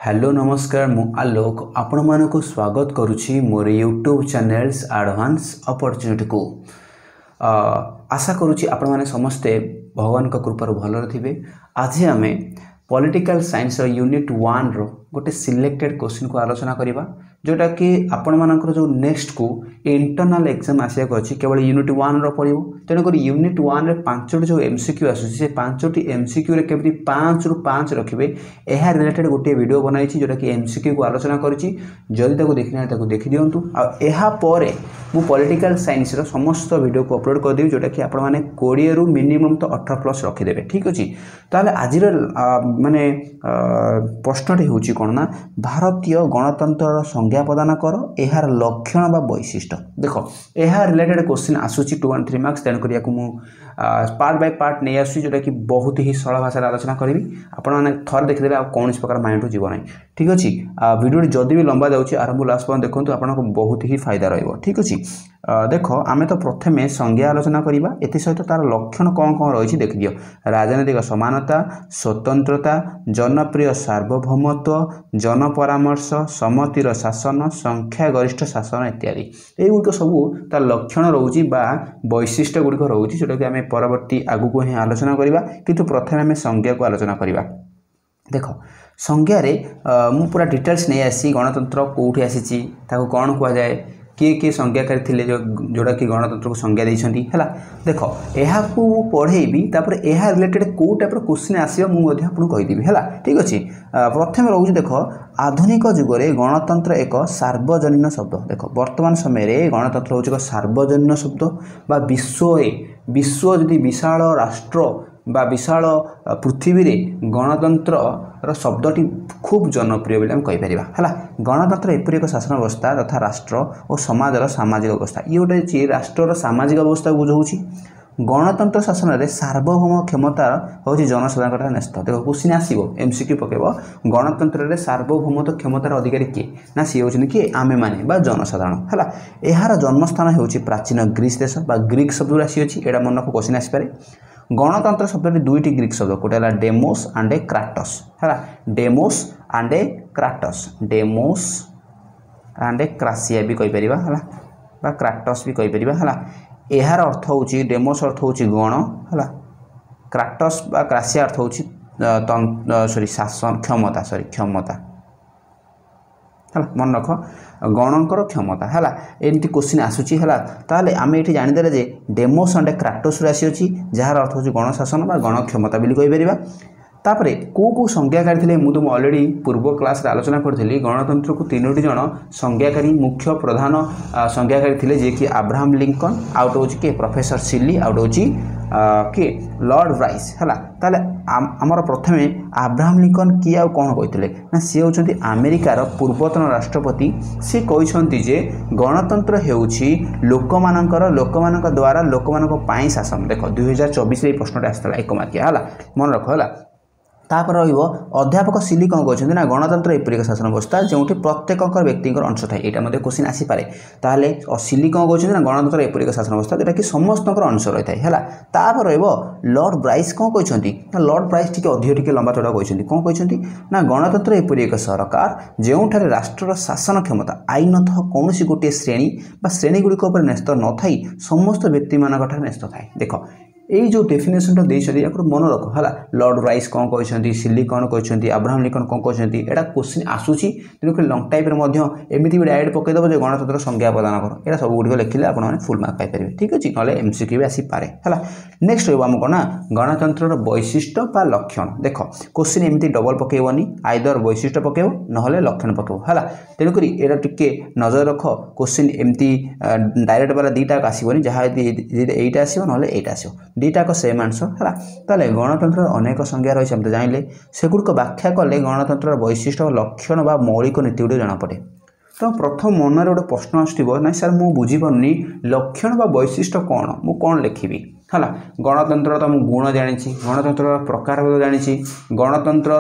Hello नमस्कार मु आलोक आपण मानक स्वागत करुछि मोर यूट्यूब चैनल्स एडवांस अपॉर्चुनिटी को आशा करुछि आपण माने समस्ते भगवान का कृपा भल थे। आज आम पॉलिटिकल साइंस यूनिट 1 रो गोटे सिलेक्टेड क्वेश्चन को आलोचना करबा जोटा कि आपण मानकर जो नेक्स्ट को इंटरनल एग्जाम आसिया को अछि केवल यूनिट 1 रो पड़िबो। तेन कर यूनिट 1 रे 5टी जो एमसीक्यू आसुछि से 5टी एमसीक्यू रे केवल 5 रु 5 रखिबे एहा रिलेटेड गोटे वीडियो बनाई छी जोटा कि एमसीक्यू को आलोचना करछि। जदि ताको देखिना ताको देखि दियंतु आ एहा परे मु पॉलिटिकल साइंस रो समस्त वीडियो को अपलोड कर देबी जोटा कि आपण माने 20 रु मिनिमम तो 18 प्लस रखि देबे। ठीक अछि ताले आजिर माने प्रश्नटी होछि कोन ना भारतीय गणतंत्र संज्ञा प्रदान कर एहार लक्षण बा वैशिष्ट्य देखो एहा रिलेटेड क्वेश्चन आसुछि 2 and 3 मार्क्स। तेन करिया को मु पार्ट बाय पार्ट नै आसुछि जोटा कि बहुत ही सरल भाषा आलोचना करबी। आपण माने थर देखि देले आ कोन प्रकार माइंड रु जीव नै। ठीक अछि वीडियो जदि भी लंबा जाउछि आरंभ लास्ट पॉइंट देखंतु आपनको बहुत ही फायदा रहइबो। ठीक अछि देखो आमे तो प्रथमे संज्ञा आलोचना करिबा एति सहित तार लक्षण कोन कोन रहिछि देखि दियो। राजनीतिक समानता, स्वतंत्रता, जनप्रिय सार्वभौमत्व, जन परामर्श, समतिर शासन, संख्या गरिष्ठ शासन इत्यादि एगुड़ सब तार लक्षण रोची बा वैशिष्ट्य गुड़िक रोची जोटा कि आम परवर्ती आगु को ही आलोचना करवा। किंतु प्रथमे आम संज्ञा को आलोचना करवा। देख संज्ञारे मु पूरा डिटेल्स नहीं आसी गणतंत्र कौटी आसी कौन कह जाए किए किए संज्ञाकारी थे जोड़ा कि गणतंत्र को संज्ञा देइछंती हैला। देखो एहा को पढ़ेबी तापर एहा रिलेटेड को टाइप क्वेश्चन आसीबो मु मध्ये आपन कहि देबी हैला। ठीक अछि प्रथम रहउछि देखो आधुनिक जुग रे गणतंत्र एक सार्वजनीन शब्द। देखो वर्तमान समय रे गणतंत्र होछि एक सार्वजनीन शब्द बा विश्व जदि विशाल राष्ट्र बा विशाल पृथ्वी रे गणतंत्र शब्दटी खूब जनप्रिय बोली कहि परिबा हैला। गणतंत्र एपरि एक शासन व्यवस्था तथा राष्ट्र और समाजर सामाजिक अवस्था ये गोटे राष्ट्र सामाजिक अवस्था बुझाऊँगी। गणतंत्र शासन में सार्वभौम क्षमता हूँ जनसाधारण न्यस्त। देखो क्वेश्चन आसो एमसीक्यू पकेब गणतंत्र में सार्वभौमत्व क्षमतार अधिकारी किए ना सी होती किए आमे माने बा जनसाधारण हैला। यार जन्मस्थान होची प्राचीन ग्रीस देश बा ग्रीक शब्द आसी अच्छी एटा मन को क्वेश्चन आसपे। गणतंत्र शब्द दुईटी ग्रीक शब्द गोटे है डेमोस एंड ए क्राटस है। डेमोस एंड ए क्राटस डेमोस एंड ए क्रासिया भी कहि परिबा हला बा क्राटस भी कहि परिबा हला। एहार अर्थ होची डेमोस अर्थ होची गण हला। क्राटस बा क्रासिया अर्थ होची सॉरी शासन क्षमता क्षमता हला। मन रख गणकर क्षमता है एमती क्वेश्चन आसूची है। ताले आम ये जानीदे जे डेमोस एंड क्राटस आसी अच्छी जार अर्थ होची गणशासन बा गण क्षमता बोली कहि परिबा। तापरे को संज्ञाकारी थे मुझे अलरेडी पूर्व क्लास रे आलोचना करी गणतंत्र को 3टी जन संज्ञाकारी मुख्य प्रधान संज्ञाकारी थे जे कि अब्राहम लिंकन आउट हो किए प्रोफेसर सिली आउट हो किए लॉर्ड राइस है। ताले आमर प्रथमे अब्राहम लिंकन किए आ कौन कहते ना सी होती अमेरिकार पूर्वतन राष्ट्रपति। सी कहते जे गणतंत्र होउछि लोक द्वारा लोक शासन। देख 2024 प्रश्नटा आसाला 1 मार्किया है मन रख है। तापर अध्यापक सिली कौन कहते ना गणतंत्र एपरि एक शासन व्यवस्था जो प्रत्येक व्यक्ति अंश थाए यहाँ क्वेश्चन आसीपे। ताले सिली कौन कहते ना गणतंत्र एपरि एक शासन व्यवस्था जोटा कि समस्त अंश रही है है। तापर लॉर्ड ब्राइस कौन कहते ना लॉर्ड ब्राइस टी अधिक लंबा चौड़ा कहते कौन कहते ना गणतंत्र एपरि एक सरकार जो राष्ट्र शासन क्षमता आईनतः कौन गोटे श्रेणी श्रेणीगुड़िक न्यस्त न थी समस्त व्यक्ति मान न्यस्त थाए। देख यही जो डेफिनेशन या मन रख है। लॉर्ड राइस कौन कहते सिली कौन कहते अब्राहम लिंकन कौन कहते यहाँ क्वेश्चन आसूसी तेणुक लंग टाइप एमती भी डायरेक्ट पकईदेव जो गणतंत्र संज्ञा प्रदान कर यहाँ सब गुड़िक लिखिले आपने फुल मार्क पाइपर। ठीक अच्छे ना एमसीक्यू भी आसीपे है। नेक्स्ट रहा कौन ना गणतंत्र वैशिष्ट्य बा लक्षण। देख क्वेश्चन एमती डबल पकेबनी आइदर वैशिष्ट्य पकेब ना लक्षण पकेब है। तेणुक यहाँ टिके नजर रख क्वेश्चन एमती डायरेक्ट वाला दुईटा आसबनी जहाँ यहीटा आसो ना यहीटा आसो दुईटाक सेम आंसर है। ताले गणतंत्र अनेक संज्ञा रही हम जाइले सेगुड़िक व्याख्या कले गणतंत्र वैशिष्ट्य लक्षण बा मौलिक नीति गुड़ी जनापड़े। तो प्रथम मन गोटे प्रश्न आसो ना सर मुझे बुझीपारे लक्षण बा वैशिष्ट्य कौन मु कौन लिखी है। गणतंत्र तो मुझे गुण जानी गणतंत्र प्रकार जानी गणतंत्र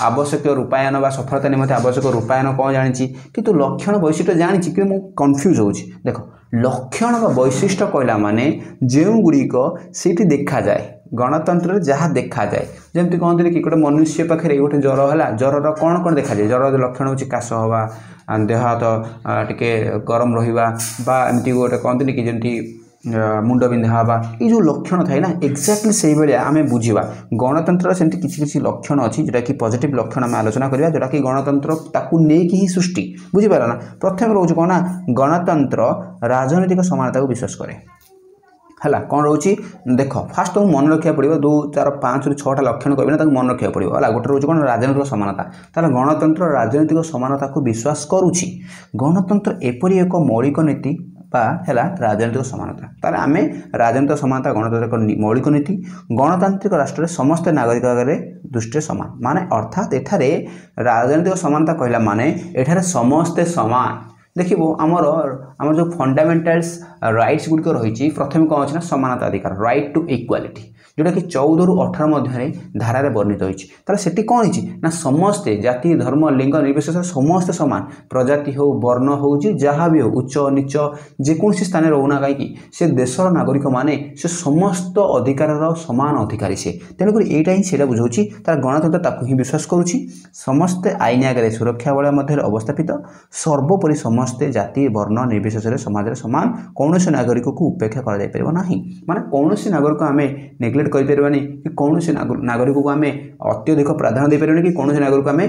आवश्यक रूपायन बा सफलता निमंते आवश्यक रूपायन कौन जानी किंतु लक्षण वैशिष्ट्य जानी कि कन्फ्यूज हो। देख लक्षण बा वैशिष्ट्य कहला माने जो गुड़िक से देखा जाए गणतंत्र जहाँ देखा जाए जमी कहते कि गोटे मनुष्य पाखे गोटे ज्वर है ज्वर कौन कौन देखा जाए ज्वर लक्षण हूँ काश हवा देह हाथ टिके गरम रहा एमती गोटे कहते कि जमी मुंड बिंधा हवा ये जो लक्षण थाए ना एक्जाक्टली से भाया आम बुझा गणतंत्र से किसी लक्षण अच्छी जोटा कि पॉजिटिव लक्षण आम आलोचना करवा जोटा कि गणतंत्र ताकू नहीं ही सृष्टि बुझीपार ना प्रथम रोज कौन ना गणतंत्र राजनीतिक समानता को विश्वास करे है कौन रोचे देख फास्ट तुम मन रखा पड़ो 2 4 5 6टा लक्षण कहना मन रखा पड़ो है गोटे रोज कौन राजनीतिक समानता ताला गणतंत्र राजनीतिक समानता को विश्वास करुच्ची गणतंत्र एपरी एक मौलिक नीति है राजनीतिक समानता ताले आम राजनीतिक समानता गणतंत्र मौलिक नीति गणतांत्रिक राष्ट्र में समस्त नागरिक आगे दृष्टि सामान माने अर्थात एठारे राजनीतिक समानता कहला माने एठारे समस्ते समान देखो आमर जो फंडामेंटल्स राइट्स गुड़िक रही प्रथम कौन अच्छे समानता अधिकार राइट टू इक्वालिटी जोटा कि 14 ରୁ 18 मध्य धारार वर्णित होती कौन है समस्ते जाति धर्म लिंग निर्विशेष समस्ते सामान प्रजाति हो वर्ण हो जहाँ भी हो उच्च नीच जेकोसी स्थान रोना कहीं से देशर नागरिक माने से समस्त अधिकार सामान अधिकारी से तेणुक यहाँ ही बुझाऊँ तार गणतंत्र ताकू ही विश्वास करुच्ची समस्ते आईन आगे सुरक्षा बल मध्य अवस्थापित सर्वोपरि समस्ते जाति वर्ण निर्विशेष समाज सामान कौन से नागरिक को उपेक्षा कर माने कौन से नागरिक आम नेग्लेक्ट करें कि कौन से नागरिक को आम अत्यधिक प्राधान्य दे पारे कि कौन से नागरिक आम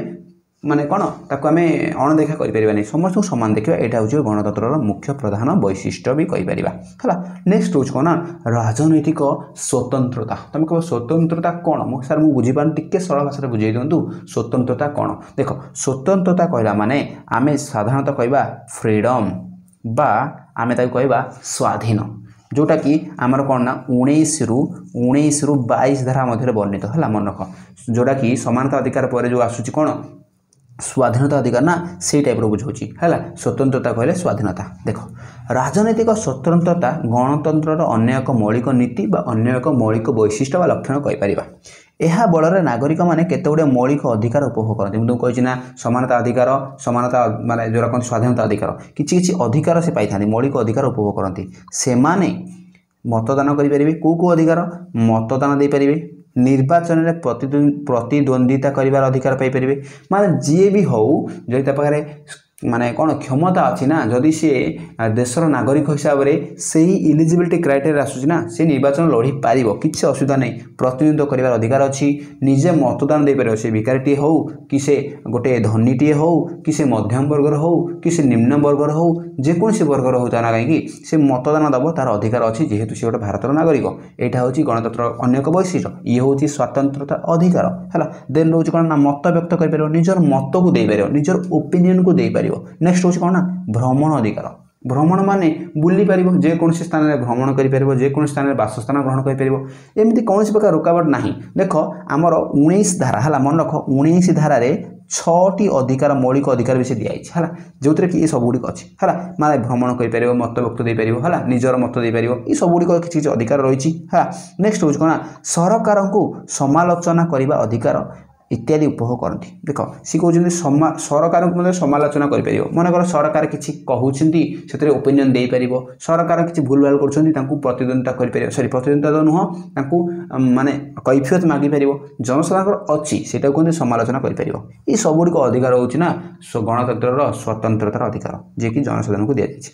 माने कौन ताको आम अणदेखा करें समस्त को सामान देखा यहाँ हूँ गणतंत्र मुख्य प्रधान वैशिष्ट्य भी कहीपर है नेक्स्ट हूँ कौन राजनैतिक स्वतंत्रता तुम कह स्वतंत्रता कौन सर मुझे बुझीपार टे सरल भाषा बुझे दिंतु स्वतंत्रता कौन देख स्वतंत्रता कहला माने आम साधारणतः कहवा फ्रीडम बा आम कहवा स्वाधीन जोटा कि आमर कौन ना 19 ରୁ 22 धारा मध्य वर्णित है मन रख जोटा कि समानता अधिकार पर जो आसूची कौन स्वाधीनता अधिकार ना से टाइप बुझाऊँ है स्वतंत्रता कहले स्वाधीनता देख राजनैतिक स्वतंत्रता गणतंत्र अन्य एक मौलिक नीति बा अन्य एक मौलिक वैशिष्ट्य लक्षण कहीपर यह बल नागरिक मैंने केतगुड़े मौलिक अधिकार उपभोग करते मुझे कही समानता अधिकार समानता माने जो कहते स्वाधीनता अधिकार किसी अधिकार से पाई मौलिक अधिकार उपभोग करती से मतदान करें कौ अधिकार मतदान दे पारे निर्वाचन में प्रतिद्वंदिता कर अधिकार पाइपर माने जी भी हो जो पाखे माने कौन क्षमता अच्छी ना जदि सी देशर नागरिक हिसाब से सही इलिजिबिलिटी क्राइटेरिया आसूना से निर्वाचन लड़ी पार किसी असुविधा नहीं प्रतिनिधित्व कर अधिकार अच्छी निजे मतदान दे पार से भिखारीटे हो कि से गोटे धनीटे हो कि से मध्यम वर्गर हो कि से निम्न वर्गर हो जेकोसी वर्गर हो ना कहीं से मतदान दब तार अधिकार अच्छी जेहेतु सी गोटे भारतर नागरिक यहाँ हूँ गणतंत्र अन्य एक वैशिष्ट्य ये हूँ स्वतंत्रता अधिकार है देन रोज कौन ना मत व्यक्त कर निजर मत को दे पार निजर ओपिनियन को दे पार नेक्स्ट हूँ कौन ना भ्रमण अधिकार भ्रमण माने बुली पार जेकोसी स्थान में भ्रमण कर जेकोसी स्थान में बासस्थान ग्रहण कर एमती कौन प्रकार रुकावट ना देख आमर 19 धारा है मन रख 19 धारा 6टी अधिकार मौलिक अधिकार भी से दिखाई है जो कि ये सबुड़ अच्छी है माने भ्रमण कर मत व्यक्त दे पार है निजर मत दे पार ये सबुड़ किसी अधिकार रही है नेक्स्ट हूँ कौन सरकार को समालोचना करने अधिकार इत्यादि उपभोग करती देख सी कहते सरकार को समालोचना कर मनकर सरकार किसी कहते से ओपिनियन दे पार सरकार किसी भूल भाल कर प्रतिद्वंदिता कर सरी प्रतिद्वंदिता नुह माने कैफियत मागिपर जनसाधारण अच्छी से कहते समालोचना कर ये सबुड़ अधिकार हूँ ना गणतंत्र स्वतंत्रतार अधिकार जी कि जनसाधारण को दि जाए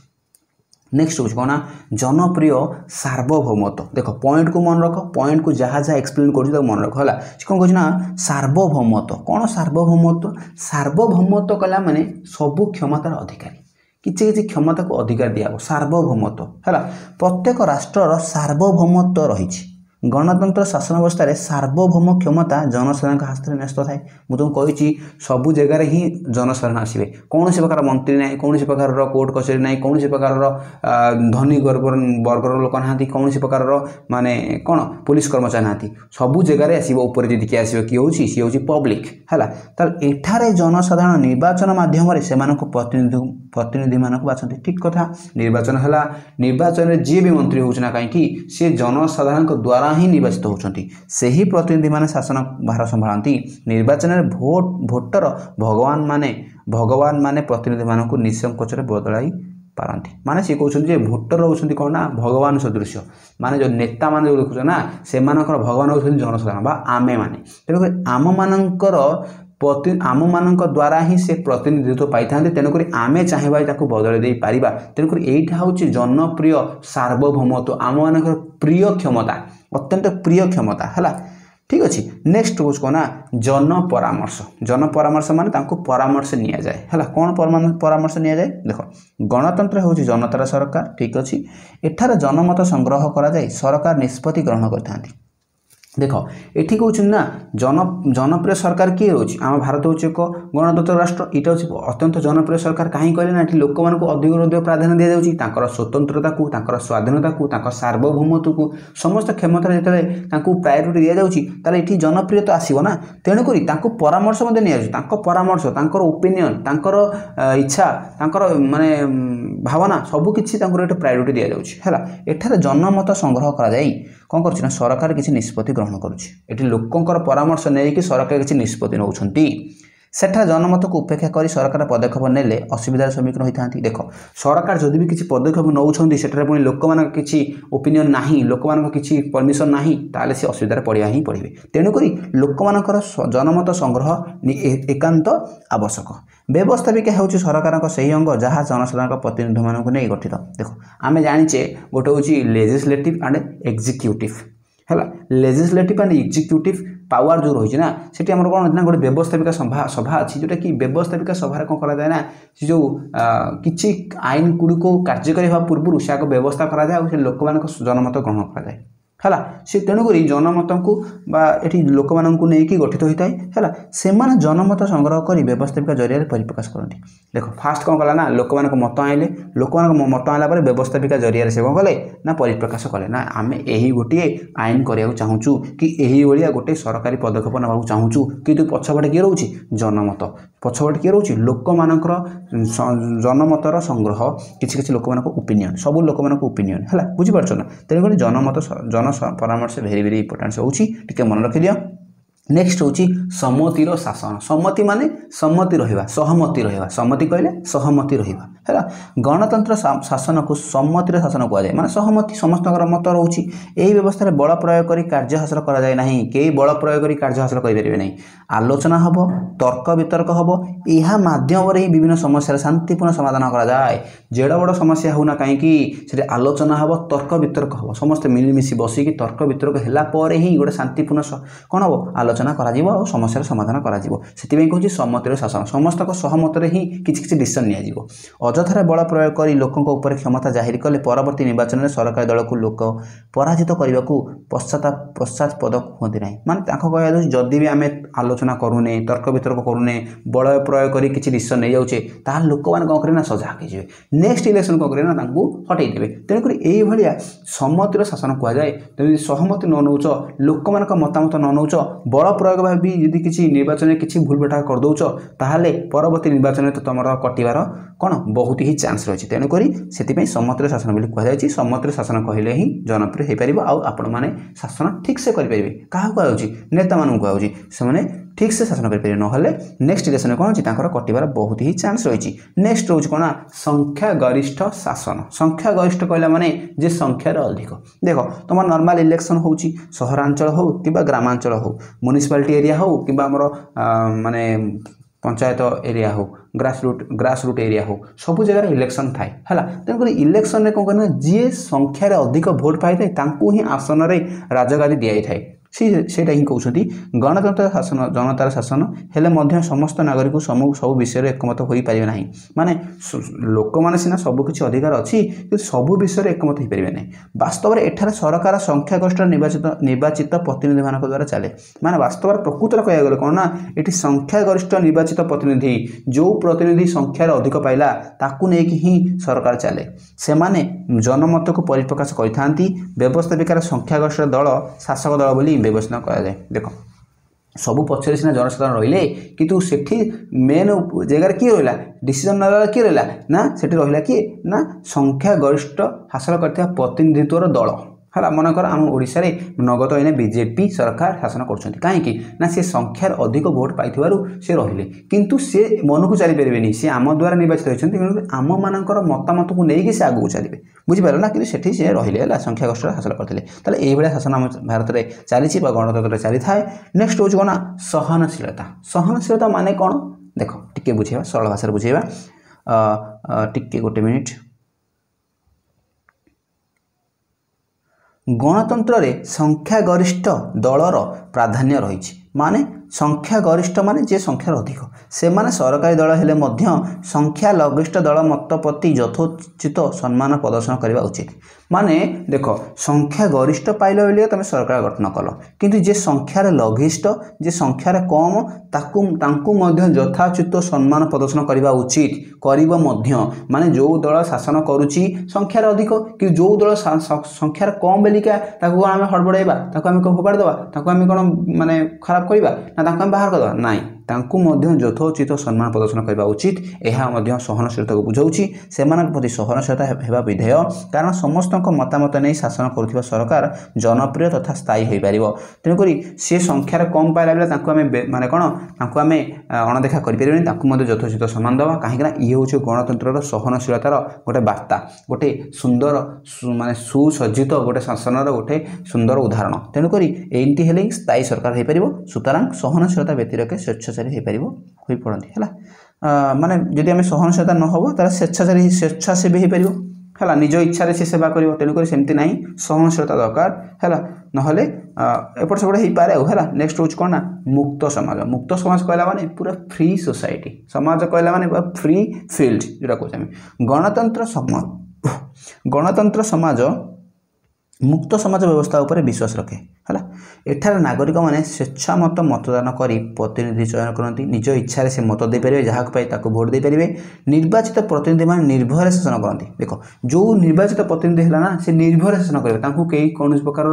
नेक्स्ट हूँ कौन जनप्रिय सार्वभौमत्व देख पॉइंट को मन रख पॉइंट को जहाँ जहाँ एक्सप्लेन कर मन रख है कौन कहना सार्वभौमत्व कौन सार्वभौमत्व कला माने सबू क्षमतार अधिकारी किसी किसी क्षमता को अधिकार दिया सार्वभौमत्व है प्रत्येक राष्ट्र सार्वभौमत्व रही गणतंत्र शासन अवस्था सार्वभौम क्षमता जनसाधारण हाथ में न्यस्त थाए मुझे तुमको कही सबू जगार ही जनसाधारण आसवे कौन से प्रकार मंत्री ना कौन से प्रकार कोर्ट कचेरी ना कौन से प्रकार धनी वर्गर लोक ना कौन से प्रकार माने कौन पुलिस कर्मचारी ना सबू जगार आसपर जी किए आसो किए हूँ सी हूँ पब्लिक है एठारे जनसाधारण निर्वाचन मध्यम से प्रतिनिधि मानक बाछंती ठीक कथा निर्वाचन है निर्वाचन में जी भी मंत्री होना कहीं सी जनसाधारण द्वारा ही निर्वाचित होती से ही प्रतिनिधि माने शासन भार संभालती निर्वाचन में भोटर भगवान माने प्रतिनिधि मानक निसंकोच बदलाई पारती माने सी कहते भोटर होती कौन ना भगवान सदृश माने जो नेता मान जो देखुच ना से भगवान होती जनसाधारण आमे माने तेणुक आम मानकर आम मान द्वारा ही से प्रतिनिधित्व पाई था तेणुक आम चाहिए ताकू बदल दे पारिबा तेणुक यहाँ हूँ जनप्रिय सार्वभौमत्व आम मान प्रिय क्षमता अत्यंत प्रिय क्षमता है ठीक अच्छे नेक्स्ट हूँ कौन ना जन परामर्श माने तांको परामर्श नि जाए है कौन परामर्श नि जाए देख गणतंत्र हूँ जनतार सरकार ठीक अच्छे एठार जनमत संग्रह करा जाए सरकार निष्पत्ति ग्रहण करथांती देख ये कहते ना जनप्रिय सरकार किए रोचे आम भारत हूँ एक गणतंत्र राष्ट्र यहाँ हूँ अत्यंत जनप्रिय सरकार कहीं कहले ना ये लोक मानक अधिक प्राधान्य दि जाऊँगी स्वतंत्रता को स्वाधीनता को सार्वभौमत्व को समस्त क्षमता जो प्रायोरिटी दि जाऊँगी ये जनप्रियता आसो ना तेणुक परामर्श परामर्श ओपिनियन इच्छा माने भावना सबकिछि प्रायोरिटी दि जाऊँगी एठार जनमत संग्रह करा कौन कर सरकार किसी निष्पत्ति ग्रहण करुँची लोकंर परामर्श नहीं कि सरकार किसी निष्पत्ति नौकरी सेठा जनमत को उपेक्षा कर सरकार पदक्षेप नेले असुविधार सम्मुखीन होता है देख सरकार जदि भी किसी पदक्षेप नौकरी से पुणी लोक मान किसी ओपिनियन ना लोक मान किसी परमिशन ना ताले सी असुविधार पड़ा ही पड़े तेणुक लोक मानकर जनमत संग्रह एकांत आवश्यक व्यवस्थापिका हूँ सरकार से अंग जहाँ जनसाधारण प्रतिनिधि मानक नहीं गठित देख आम जाचे गोटे हूँ लेजिस्लेटिव एंड एग्जीक्यूटिव है लेजिस्लेटिव एंड एग्जीक्यूटिव पावर जो रही ना से कौन ना गोटे व्यवस्थापिका सभा अच्छी जोटा कि व्यवस्थापिका सभार कौन कराए ना से जो किसी आईन गुड़ी को कार्यकारी होगा पूर्व से व्यवस्था कराए लोक मान जनमत ग्रहण कराए है सी तेणुक जनमत को ये लोक मानक नहीं गठित होता है से जनमत संग्रह कर व्यवस्थापिका जरिया परिप्रकाश करती देख फास्ट कौन कला ना लोक मान मत आइले लोक मान मत आला व्यवस्थापिका जरिया से कौन कले ना परिप्रकाश कले ना आम यही गोटे आईन करने चाहूँ कि यही भाया गोटे सरकारी पदक्षेप ना चाहूँ कि पछपटे किए रोचे जनमत पछपटे किए रोचे लोक मानकर जनमतर संग्रह किसी लोक मान ओपिनियन सब लोक मान ओपिनियन है बुझीपार ना तेणुक जनमत जन परामर्श भेरी भेरी इंपोर्टेंट होची मन रखि दिया नेक्स्ट हूँ सम्मतिर शासन सम्मति माने सम्मति रहिबा सहमति रहिबा सम्मति कहले सहमति रहिबा है गणतंत्र शासन को सम्मतिर शासन कहुए माने सहमति समस्त मत रोचे यही व्यवस्था बल प्रयोग कर कार्य हासिल करा जाए नहीं कई बल प्रयोग कर कार्य हासिल करें नहीं आलोचना हम तर्क वितर्क हम यह माध्यम ही विभिन्न समस्या शांतिपूर्ण समाधान करा जाए जेड़ बड़ समस्या होना कहीं आलोचना हम तर्क वितर्क हम समस्त मिलमिशि बसिकी तर्क वितर्क है ही गोटे शांतिपूर्ण कौन हम आलोचना करा समस्या समाधान करा कहूँ सम्मतिर शासन समस्त सहमत ही किसी डिसीजन नि अजथार बल प्रयोग कर लोकों क्षमता जाहिर कले परवर्ती निर्वाचन में सरकारी दल को लोक पराजित करने को पश्चातपद होती ना माने कह जदि भी आम आलोचना करूने तर्क वितर्क करूने बल प्रयोग कर किसी डिसीजन नहीं जाऊे ताल लोक मैंने कौन करें ना सजाग हो नेक्स्ट इलेक्शन कौन करें ना हटईदे तेणुक यही सम्मतिर शासन कहुए तेज सहमति न नौच लोक मान मतामत न नौच बल प्रयोग भावी यदि किसी निर्वाचन में किसी भूल बेटा करदौच ताहले परवर्ती निर्वाचन में तो तुम कटिवार कौन बहुत ही चांस रही तेणुक से सम्मतिर शासन बोली कहुई सम्मतिर शासन कहले ही जनप्रिय हो पार आपण मैंने शासन ठीक से करेंगे क्या कहुच्छी नेता मानू कहुच्छी से ठीक से शासन करेंगे ना नेक्स्ट इलेक्शन कौन अच्छी कटिवार बहुत ही चांस रही नेक्स्ट रोज कौन संख्या गरिष्ठ शासन संख्या गरिष्ठ कहला माने जे संख्यार अधिक देख तुम नॉर्मल इलेक्शन हो सहरांचल हो कि ग्रामांचल हो म्युनिसिपालिटी एरिया हो कि माने पंचायत एरिया हो ग्रास रूट एरिया हो सब जगह इलेक्शन थाए है तेणुक इलेक्शन में कौन करना जी संख्यार अधिक भोट पाई ही आसन में राजगादी दी जाए सेटा ही कहते गणतंत्र शासन जनतार शासन हेले समस्त नागरिक सब विषय एकमत हो पारे ना माने लोक मैंने सीना सबकि अधिकार अच्छी कि सब विषय एकमत हो पारे ना वास्तव में एठार सरकार संख्यागरिष्ठ निर्वाचित प्रतिनिधि मान द्वारा चले माने वास्तव प्रकृतर कह गले कौन ना ये संख्यागरिष्ठ निर्वाचित प्रतिनिधि जो प्रतिनिधि संख्यार अधिक पाइला ताकू लेकिन ही सरकार चले से माने जनमत को परिप्रकाश करते व्यवस्थापिकार संख्यागरिष्ठ दल शासक दल बोली व्यवस्था करा जाए देख सबू पक्षर सीना जनसाधारण रहिले किंतु सेठी मेन जगार किए रहा डिसीजन ना किए रहा ना सेठी रहा किए ना संख्या गरिष्ठ हासिल करथिबा प्रतिनिधित्वर दल है मनकर आम ओडिशा रे नगद एने बीजेपी सरकार शासन कर कहीं ना सी संख्यार अधिक भोट पाई से रहिले किंतु से मन को चली पारे सी आम द्वारा निर्वाचित होती आम मानकर मतामत को लेकिन से आगू चलिए बुझिपार ना कि सेठी से रहिले संख्यागरिष्ठ हासिल करते ये शासन आम भारत में चली गणतंत्र चली थाए। नेक्स्ट हूँ कौन सहनशीलता। सहनशीलता माने कौन देख टिके बुझेबा सरल भाषा बुझेबा टिके गोटे मिनिट। गणतंत्र रे संख्यागरिष्ठ दलर प्राधान्य रही माने संख्यागरिष्ठ माने जे संख्यार अधिक से माने सरकारी दल हेले मध्य संख्या लघिष्ठ दल मत प्रति यथोचित सम्मान प्रदर्शन करने उचित। माने देख संख्यागरिष्ठ पाइल बेले तुम सरकार गठन कल किंतु जे संख्यार लघिष्ठ जे संख्यार कम ताकू मध्य यथोचित सम्मान प्रदर्शन करने उचित करिबो मध्य माने जो दल शासन करुची संख्यार अधिक कि जो दल संख्यार कम बेलिका ताकू आम हड़बड़ाइबा ताकू आम फोपाड़ देबा ताकू आम कौन माने खराब करवा ना ताकू आम बाहर करवा नाई तांकु मध्य यथोचित सम्मान प्रदर्शन करने उचित। यह सहनशीलता को बुझाऊँगी से प्रति सहनशीलता होगा विधेय कारण समस्त मतामत नहीं शासन करुवा सरकार जनप्रिय तथा स्थायी हो पार तेणुक सी संख्यार कम पाइला बेले माने कौन आम अणदेखा करें यथोचित सम्मान दवा कहीं ये हूँ गणतंत्र सहनशीलतार गोटे बार्ता गोटे सुंदर माने सुसज्जित गोटे शासन गोटे सुंदर उदाहरण तेणुक एमती हेले स्थायी सरकार हो पार सुतरां सहनशीलता व्यतिरेके स्वेच्छाचारी हो पड़ती है माने जदि आम सहनशीलता न हो स्वेच्छाचारी स्वेच्छासेवी हो पार है निज इच्छा से सेवा कर तेणुक सेमती ना सहनशीलता दरकार है नहले एपट सेपट हो पाए है। नेक्स्ट हूँ कौन ना मुक्त समाज। मुक्त समाज कहला माने पूरा फ्री सोसाइटी समाज कहला माने पूरा फ्री फील्ड जोटा कहते गणतंत्र समाज मुक्त समाज व्यवस्था उपर विश्वास रखे है। एठार नागरिक माने स्वेच्छा मत मतदान करी प्रतिनिधि चयन करती निज इच्छा से मत दे पारे जहाँ ताको भोट दे पारे। निर्वाचित प्रतिनिधि मान निर्भय शासन करती देख जो निर्वाचित प्रतिनिधि है ना से निर्भय शासन करेंगे कई कौन प्रकार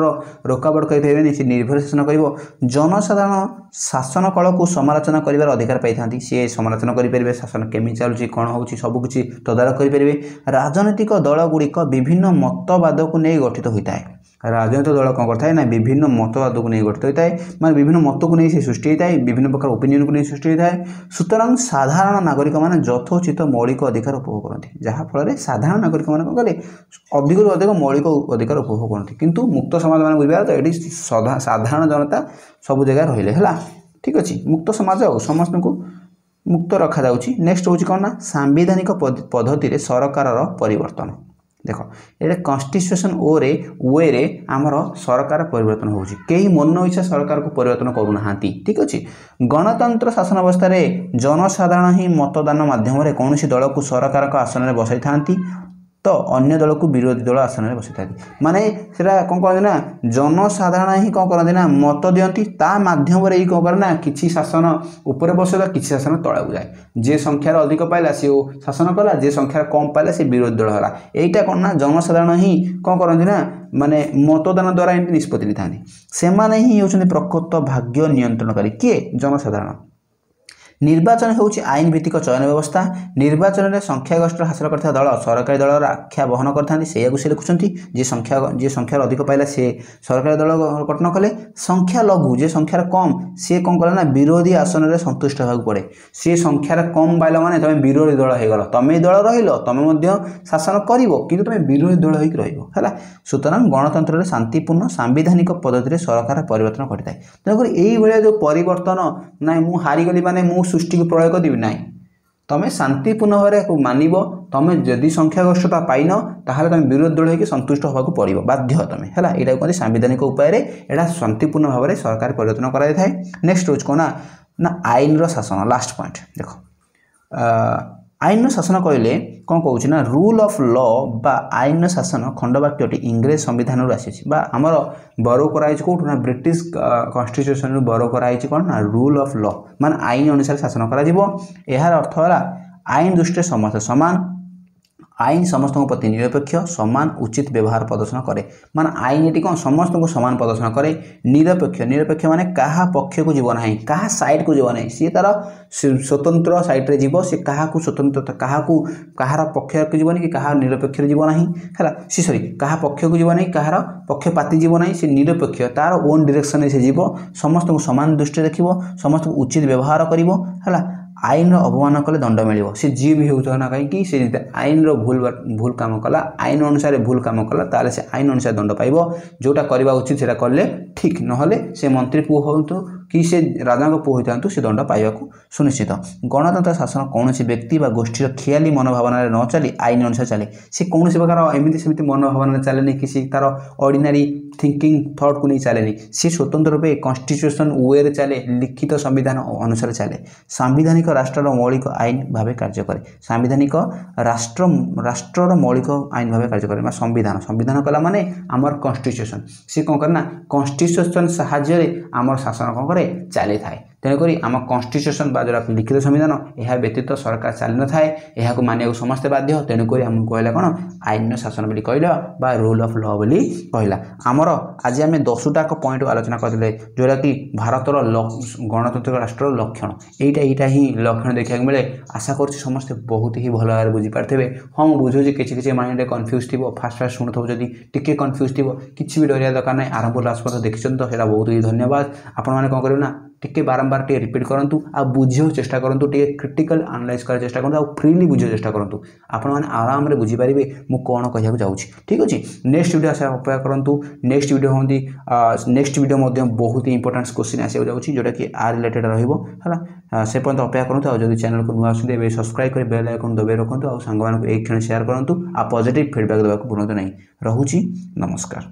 रोकावट करें से निर्भय शासन कर जनसाधारण शासन कल को समालोचना कर अधिकार पाई था सी समालोचना करेंगे शासन केमी चलुची कौन हो सबकि तदारख करेंगे। राजनैतिक दल गुड़िक विभिन्न मतवाद को नहीं गठित होता है। राजनैतिक दल कौन करता है ना विभिन्न मतवाद को नहीं गठित होता है मैं विभिन्न मत को नहीं से सृष्टि होता है विभिन्न प्रकार ओपिनियन को नहीं सृष्टि होता है। सुतरां साधारण नागरिक मैंने यथोचित मौलिक अधिकार उपभोग करते जहाँफल साधारण नागरिक मैंने कौन करें अधिक अधिक मौलिक अधिकार उपभोग करते किंतु मुक्त समाज मैंने बुझे तो ये साधारण जनता सब जगह रहिले है ठीक अच्छे मुक्त समाज आ समस्त को मुक्त रखा जाउछि। नेक्स्ट हूँ कौन ना सांविधानिक पद्धति सरकार परिवर्तन देख ये कन्स्टिट्यूशन वे आमर सरकार परिवर्तन हो कई मन इच्छा सरकार को परिवर्तन करूना ठीक अच्छे। गणतंत्र शासन अवस्था जनसाधारण ही मतदान माध्यम कौन दल को सरकार आसन में बसाई था तो अन्य दल को विरोधी दल आसन में बसाई था माने सेटा कौन कहते ना जनसाधारण ही कौन करते ना मत दियंती ता माध्यम रे कौन करे ना किछि शासन ऊपर बसे तो किछि शासन तले जाए जे संख्यार अधिक पाइला सी शासन कला जे संख्यार कम पाइला से विरोधी दल है यहीटा कौन ना जनसाधारण ही कौन करते ना माने मतदान द्वारा एमती निष्पत्ति नहीं था से ही होउछन्ति प्रकृत भाग्य नियंत्रणकारी किए जनसाधारण। निर्वाचन हूँ आईन भित्तिक चयन व्यवस्था निर्वाचन में संख्यागरिष्ठ हासिल करता दल सरकारी दल आख्या बहन करते से लिखुंट जी संख्यार अधिक पाइला से सरकारी दल गठन कले संख्या लघु जे संख्यार कम सी कौन कले ना विरोधी आसन में संतुष्ट होगा पड़े सी संख्यार कम पाइल माने तुम विरोधी दल हो तुम दल रही शासन कर कि तुम विरोधी दल होगा है। सुतरां गणतंत्र में शांतिपूर्ण सांविधानिक पद्धति सरकार परिवर्तन घटी था तेणुक यही जो परिवर्तन ना मुझे हारीगली माने सृष्टि को प्रयोग कर ना तुम शांतिपूर्ण भाव मानव तुम जदि संख्यागरिष्ठता पाइन ताहले तुम विरोधी दल होकर संतुष्ट होगा पड़ो बाध्य तुम है यहाँ कहते सांविधानिक उपाय यहाँ शांतिपूर्ण भाव में सरकार परिवर्तन कराई था। नेक्स्ट हूँ कौन ना आईन शासन लास्ट पॉइंट देख आईन शासन कहले कौन कहूँ ना रूल ऑफ लॉ बा आईन शासन खंडवाक्यटी इंग्रेज संविधान आसी आमर बरो कराई कौटू ना ब्रिटिश कन्स्टिट्यूशन बरो कराई कौन ना रूल ऑफ लॉ मान आईन अनुसार शासन करा यार अर्थ है आईन दृष्टि समस्त समान आईन समस्त प्रति निरपेक्ष सामान उचित व्यवहार प्रदर्शन करे मान आईन ये कौन समस्त को सामान प्रदर्शन करे निरपेक्ष निरपेक्ष माने कहा पक्ष को जीव ना कहा साइड को जीव ना सी तार स्वतंत्र साइड रे जीव सी कहा को स्वतंत्र कहार पक्ष को जीवनी कि कहा निरपेक्ष जीव ना है सी सॉरी कहा पक्ष को जीव ना कहार पक्षपाती जीव ना सी निरपेक्ष तार ओन डायरेक्शन से जीव समस्त को सामान दृष्टि रखिबो समस्त को उचित व्यवहार करिवो है आईन अवमान कले दंड मिल सी जी भी होता ना कहीं सी आईन भूल काम कला आईन अनुसार भूल काम कला ताले से आईन अनुसार दंड पाइब जोटा करवा उचित से कले ठीक नहले से मंत्री पुओ हो कि से राजा पुओ होता से दंड पाइबा सुनिश्चित गणतंत्र शासन कौन व्यक्ति व गोष्ठीर खियाली मनोभावना न चली आईन अनुसार चले सी कौन प्रकार एमती सेमती मनोभावना चले कि सी तार ऑर्डिनरी थिंकिंग थॉट को नहीं चले सी स्वतंत्र रूपे कॉन्स्टिट्यूशन वे चले लिखित संविधान अनुसार चले सांविधानिक राष्ट्र मौलिक आईन भाव कार्य करे सांविधानिक राष्ट्र मौलिक आईन भाव कार्य करे संविधान संविधान कला माने आमर कॉन्स्टिट्यूशन सी कौन करना कॉन्स्टिट्यूशन साहाय्य आमर शासन कौन करे चली थाए तेणुक आम कॉन्स्टिट्यूशन बा जो लिखित संविधान यह व्यतीत सरकार चली न थाए यह मानिया समस्ते बाध्य तेणुक आम कहला कौन आईन शासन बोली कहला बा रूल ऑफ लॉ बोली कहला आमर आज आम 10टा पॉइंट आलोचना करते जोटा कि भारतर गणतांत्रिक राष्ट्र लक्षण यहीटा ही लक्षण देखा मिले आशा कर समस्ते बहुत ही भल भाव बुझीपारे हाँ मुझे किसी माइंड कन्फ्यूज थी फास्ट शुणुव जदि टिके कन्फ्यूज थी किसी भी डरिया दरकार ना आरंभ लास्ट पर्यटन देखिए तो यहाँ बहुत ही धन्यवाद आपण मैंने कौन करेंगे ना टिके बारंबार टे रिपीट करूँ आ बुझे चेष्टा करूँ टे क्रिटिकल एनालाइज कर चेष्टा करूँ आ फ्रीली बुझे चेष्टा करूँ आपण मैंने आराम से बुझीपारे मुझे कौन कहूँ जाऊँ ठीक अच्छे नेक्स्ट वीडियो आशा अपेक्षा करूँ नेक्स्ट वीडियो होती नेक्स्ट वीडियो बहुत ही इंपोर्टेंट क्वेश्चन आसो जाऊँगी जोटा कि आ रिलेटेड रहा से पर्यटन अपेक्षा करूँ आज चैनल को नुआ आसते सब्सक्राइब कर बेल आइकन दबाई रखुँ आ सांग एक क्षण शेयर करूँ आ पॉजिटिव फीडबैक देवाक भूलु नहीं। रहुछि नमस्कार।